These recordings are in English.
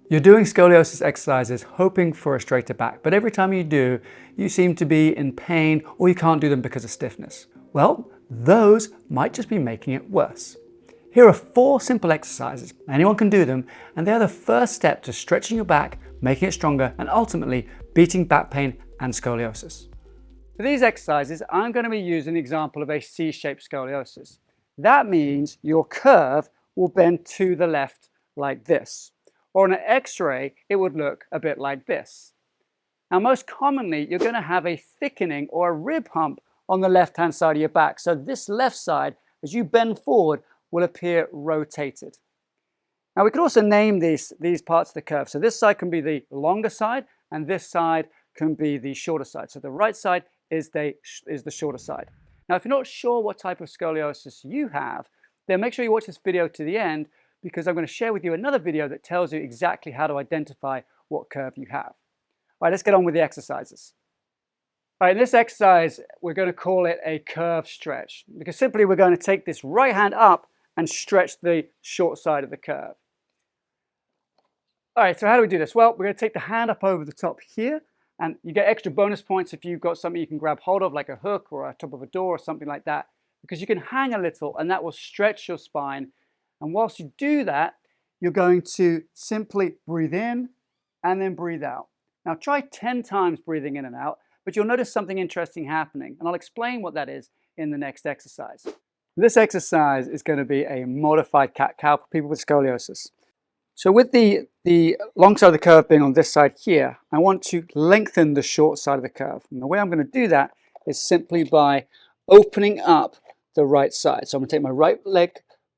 You're doing scoliosis exercises hoping for a straighter back, but every time you do, you seem to be in pain or you can't do them because of stiffness. Well, those might just be making it worse. Here are 4 simple exercises. Anyone can do them, and they're the first step to stretching your back, making it stronger, and ultimately beating back pain and scoliosis. For these exercises, I'm going to be using an example of a C-shaped scoliosis. That means your curve will bend to the left like this. Or on an X-ray, it would look a bit like this. Now, most commonly, you're going to have a thickening or a rib hump on the left-hand side of your back. So this left side, as you bend forward, will appear rotated. Now, we could also name these parts of the curve. So this side can be the longer side, and this side can be the shorter side. So the right side is the shorter side. Now, if you're not sure what type of scoliosis you have, then make sure you watch this video to the end, because I'm going to share with you another video that tells you exactly how to identify what curve you have. All right, let's get on with the exercises. All right, in this exercise, we're going to call it a curve stretch, because simply we're going to take this right hand up and stretch the short side of the curve. All right, so how do we do this? Well, we're going to take the hand up over the top here, and you get extra bonus points if you've got something you can grab hold of, like a hook or a top of a door or something like that, because you can hang a little and that will stretch your spine. And whilst you do that, you're going to simply breathe in and then breathe out. Now try 10 times breathing in and out, but you'll notice something interesting happening, and I'll explain what that is in the next exercise. This exercise is going to be a modified cat-cow for people with scoliosis. So with the long side of the curve being on this side here, I want to lengthen the short side of the curve. And the way I'm going to do that is simply by opening up the right side. So I'm going to take my right leg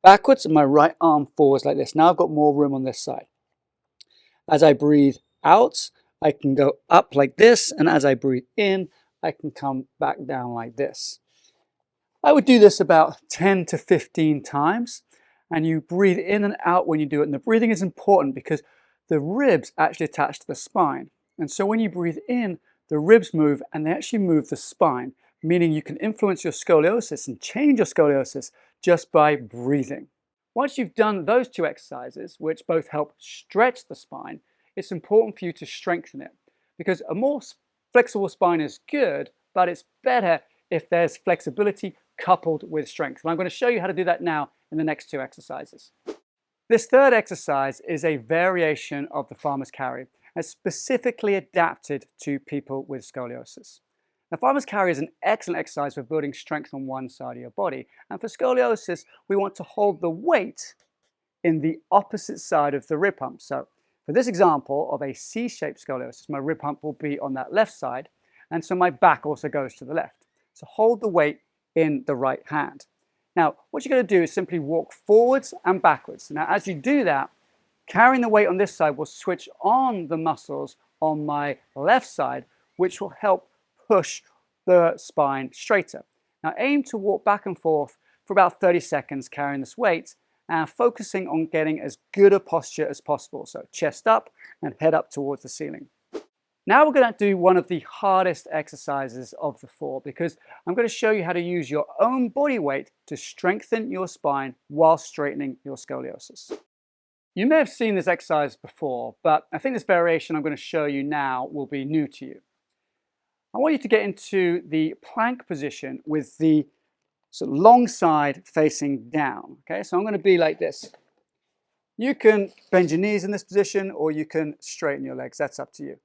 backwards and my right arm forwards like this. Now I've got more room on this side. As I breathe out, I can go up like this, and as I breathe in, I can come back down like this. I would do this about 10 to 15 times, and you breathe in and out when you do it. And the breathing is important because the ribs actually attach to the spine. And so when you breathe in, the ribs move and they actually move the spine, meaning you can influence your scoliosis and change your scoliosis just by breathing. Once you've done those 2 exercises, which both help stretch the spine, it's important for you to strengthen it, because a more flexible spine is good, but it's better if there's flexibility coupled with strength. And I'm going to show you how to do that now in the next 2 exercises. This third exercise is a variation of the farmer's carry, and specifically adapted to people with scoliosis. Now, farmer's carry is an excellent exercise for building strength on one side of your body. And for scoliosis, we want to hold the weight in the opposite side of the rib hump. So for this example of a C-shaped scoliosis, my rib hump will be on that left side, and so my back also goes to the left. So hold the weight in the right hand. Now, what you're going to do is simply walk forwards and backwards. Now, as you do that, carrying the weight on this side will switch on the muscles on my left side, which will help push the spine straighter. Now aim to walk back and forth for about 30 seconds carrying this weight and focusing on getting as good a posture as possible. So chest up and head up towards the ceiling. Now we're going to do one of the hardest exercises of the 4, because I'm going to show you how to use your own body weight to strengthen your spine while straightening your scoliosis. You may have seen this exercise before, but I think this variation I'm going to show you now will be new to you. I want you to get into the plank position with the sort of long side facing down. Okay, so I'm going to be like this. You can bend your knees in this position, or you can straighten your legs. That's up to you.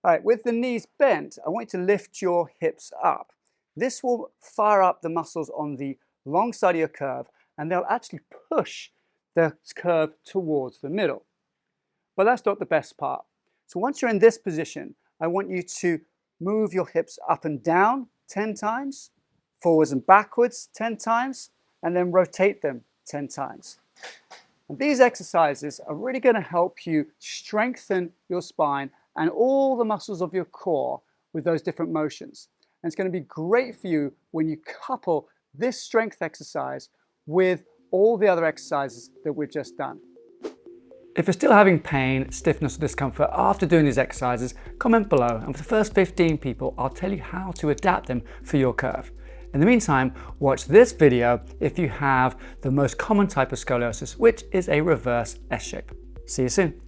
All right, with the knees bent, I want you to lift your hips up. This will fire up the muscles on the long side of your curve, and they'll actually push the curve towards the middle. But that's not the best part. So once you're in this position, I want you to move your hips up and down 10 times, forwards and backwards 10 times, and then rotate them 10 times. And these exercises are really going to help you strengthen your spine and all the muscles of your core with those different motions. And it's going to be great for you when you couple this strength exercise with all the other exercises that we've just done. If you're still having pain, stiffness or discomfort after doing these exercises, comment below, and for the first 15 people, I'll tell you how to adapt them for your curve. In the meantime, watch this video if you have the most common type of scoliosis, which is a reverse S shape. See you soon.